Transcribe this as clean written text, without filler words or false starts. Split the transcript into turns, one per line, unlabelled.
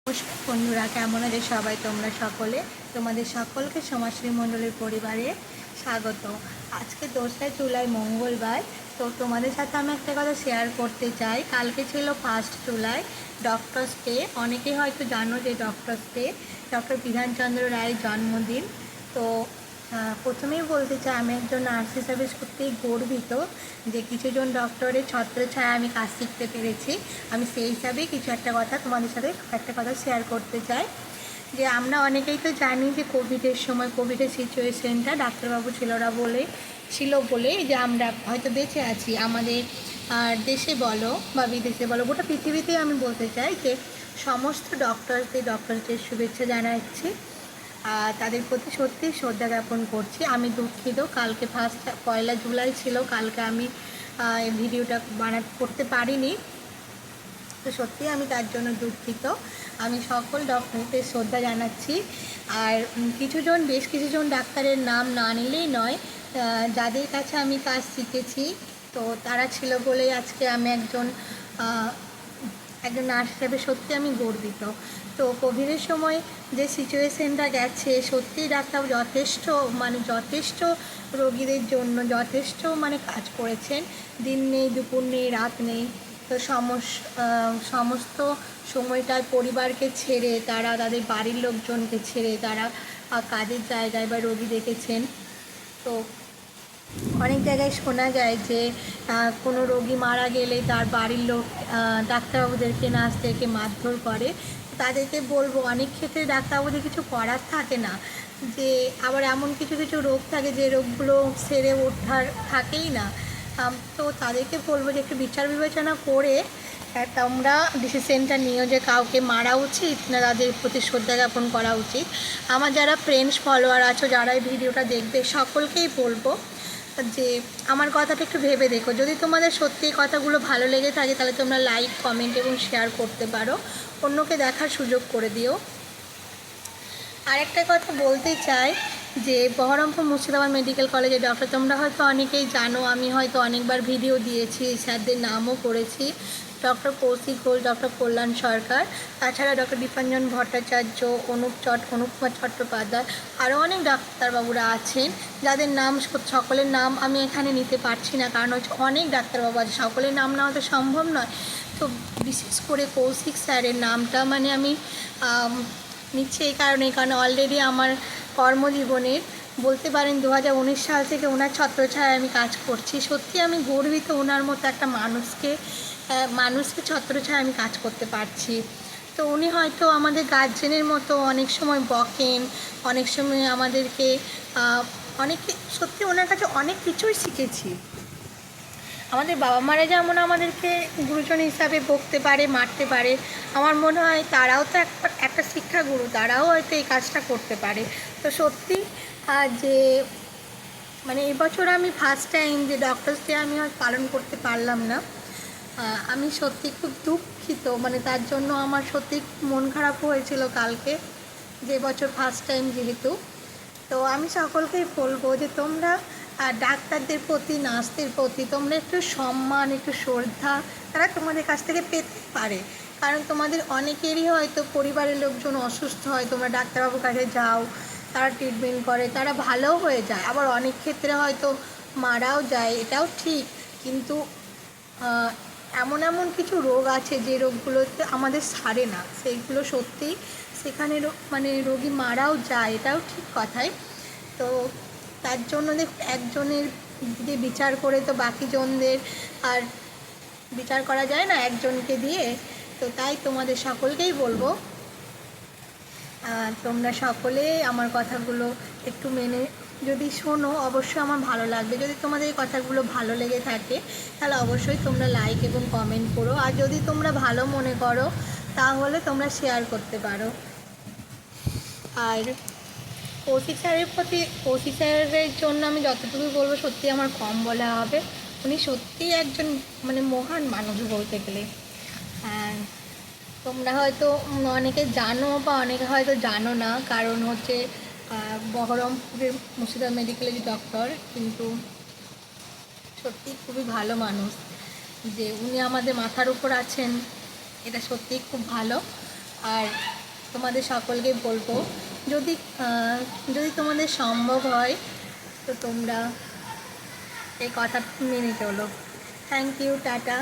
নমস্কার বন্ধুরা, কেমন আছে সবাই? তোমরা সকলে, তোমাদের সকলকে সমাজশ্রী মণ্ডলের পরিবারে স্বাগত। আজকে 2 জুলাই মঙ্গলবার। তো তোমাদের সাথে আমি একটা কথা শেয়ার করতে চাই। কালকে ছিল 1 জুলাই, ডক্টরস ডে। অনেকেই হয়তো জানো যে ডক্টরস ডে ডক্টর বিধানচন্দ্র রায়ের জন্মদিন। তো প্রথমেই বলতে চাই, আমি একজন নার্স হিসাবে সত্যিই গর্বিত যে কিছুজন ডক্টরের ছত্রছায়া আমি কাজ শিখতে পেরেছি। আমি সেই হিসাবেই কিছু একটা কথা তোমাদের সাথে শেয়ার করতে চাই। যে আমরা অনেকেই তো জানি যে কোভিডের সময়, কোভিডের সিচুয়েশনটা ডাক্তারবাবু ছিল বলে যে আমরা হয়তো বেঁচে আছি। আমাদের দেশে বলো বা বিদেশে বলো, গোটা পৃথিবীতেই আমি বলতে চাই যে সমস্ত ডক্টরদের শুভেচ্ছা জানাচ্ছি। তাদের প্রতি সত্যিই শ্রদ্ধা জ্ঞাপন করছি। আমি দুঃখিত, কালকে 1 জুলাই ছিল, কালকে আমি এই ভিডিওটা করতে পারিনি। তো সত্যি আমি তার জন্য দুঃখিত। আমি সকল ডক্টরদের শ্রদ্ধা জানাচ্ছি। আর বেশ কিছুজন ডাক্তারের নাম না নিলেই নয়, যাদের কাছে আমি কাজ শিখেছি তো তারা ছিল বলেই আজকে আমি একজন নার্স হিসেবে সত্যি আমি গর্বিত। তো কোভিডের সময় যে সিচুয়েশনটা গেছে, সত্যি ডাক্তার যথেষ্ট রোগীদের জন্য যথেষ্ট কাজ করেছেন। দিন নেই, দুপুর নেই, রাত নেই। তো সমস্ত সময়টায় পরিবারকে ছেড়ে, তারা তাদের বাড়ির লোকজনকে ছেড়ে তারা কাজের জায়গায় বা রোগী দেখেছেন। তো অনেক জায়গায় শোনা যায় যে কোনো রোগী মারা গেলে তার বাড়ির লোক ডাক্তারবাবুদেরকে, নার্সদেরকে মারধর করে। তাদেরকে বলবো, অনেক ক্ষেত্রে ডাক্তারবাবুদের কিছু করার থাকে না। যে আবার এমন কিছু রোগ থাকে যে রোগগুলো সেরে ওঠার থাকেই না। তো তাদেরকে বলবো যে একটু বিচার বিবেচনা করে তোমরা ডিসিশনটা নিও যে কাউকে মারা উচিত না তাদের প্রতি শ্রদ্ধা জ্ঞাপন করা উচিত। আমার যারা ফ্রেন্ডস ফলোয়ার আছো, যারা এই ভিডিওটা দেখবে, সকলকেই বলবো যে আমার কথাটা একটু ভেবে দেখো। যদি তোমাদের সত্যি এই কথাগুলো ভালো লেগে থাকে তাহলে তোমরা লাইক, কমেন্ট এবং শেয়ার করতে পারো, অন্যকে দেখার সুযোগ করে দিও। আরেকটা কথা বলতে চাই যে বহরমপুর মুর্শিদাবাদ মেডিকেল কলেজে ডক্টর, তোমরা হয়তো অনেকেই জানো, আমি হয়তো অনেকবার ভিডিও দিয়েছি, স্যারদের নামও করেছি। ডক্টর কৌশিক ঘোষ, ডক্টর কল্যাণ সরকার, তাছাড়া ডক্টর দীপাঞ্জন ভট্টাচার্য, অনুপ কুমার চট্টোপাধ্যায়, আরও অনেক ডাক্তারবাবুরা আছেন যাদের নাম, সকলের নাম আমি এখানে নিতে পারছি না, কারণ অনেক ডাক্তারবাবু আছে, সকলের নাম নেওয়া তো সম্ভব নয়। তো বিশেষ করে কৌশিক স্যারের নামটা আমি নিচ্ছে এই কারণে অলরেডি আমার কর্মজীবনের বলতে পারেন 2019 সাল থেকে ওনার ছত্রছায়ায় আমি কাজ করছি। সত্যি আমি গর্বিত, ওনার মতো একটা মানুষকে ছত্রছায়ায় আমি কাজ করতে পারছি। তো উনি হয়তো আমাদের গার্জেনের মতো অনেক সময় বকেন, অনেক সময় আমাদেরকে সত্যি ওনার কাছে অনেক কিছুই শিখেছি। আমাদের বাবা মারা যেমন আমাদেরকে গুরুজন হিসাবে বকতে পারে, মারতে পারে, আমার মনে হয় তারাও তো একটা শিক্ষাগুরু, তারাও হয়তো এই কাজটা করতে পারে। তো সত্যি যে এবছর আমি ফার্স্ট টাইম যে ডক্টরস ডে আমি পালন করতে পারলাম না, আমি সত্যি খুব দুঃখিত। তার জন্য আমার সত্যি মন খারাপ হয়েছিল কালকে, যে বছর ফার্স্ট টাইম যেহেতু। তো আমি সকলকেই বলবো যে তোমরা ডাক্তারদের প্রতি, নার্সদের প্রতি তোমরা একটু সম্মান, একটু শ্রদ্ধা তারা তোমাদের কাছ থেকে পেতে পারে। কারণ তোমাদের অনেকেরই হয়তো পরিবারের লোকজন অসুস্থ হয়, তোমরা ডাক্তারবাবুর কাছে যাও, তারা ট্রিটমেন্ট করে, তারা ভালোও হয়ে যায়, আবার অনেক ক্ষেত্রে হয়তো মারাও যায়, এটাও ঠিক। কিন্তু এমন কিছু রোগ আছে যে রোগগুলোতে আমাদের সারে না, সেইগুলো সত্যিই সেখানে রোগী মারাও যায়, এটাও ঠিক কথাই। তো তার জন্য একজনের দিয়ে বিচার করে তো বাকি জনদের আর বিচার করা যায় না একজনকে দিয়ে। তো তাই তোমাদের সকলকেই বলবো, তোমরা সকলে আমার কথাগুলো একটু মেনে যদি শোনো, অবশ্যই আমার ভালো লাগবে। যদি তোমাদের এই কথাগুলো ভালো লেগে থাকে তাহলে অবশ্যই তোমরা লাইক এবং কমেন্ট করো, আর যদি তোমরা ভালো মনে করো তাহলে তোমরা শেয়ার করতে পারো। আর কৌশিক স্যারের জন্য আমি যতটুকু বলবো, সত্যি আমার কম বলা হবে। উনি সত্যিই একজন মহান মানুষ বলতে গেলে। তোমরা হয়তো অনেকে জানো বা অনেকে হয়তো জানো না, কারণ হচ্ছে বহরমপুরের মুর্শিদাবাদ মেডিকেলের যে ডক্টর, কিন্তু সত্যি খুবই ভালো মানুষ। যে উনি আমাদের মাথার উপর আছেন, এটা সত্যিই খুব ভালো। আর তোমাদের সকলকে বলবো, যদি যদি তোমাদের সম্ভব হয় তো তোমরা এই কথা মেনে চলো। Thank you, tata.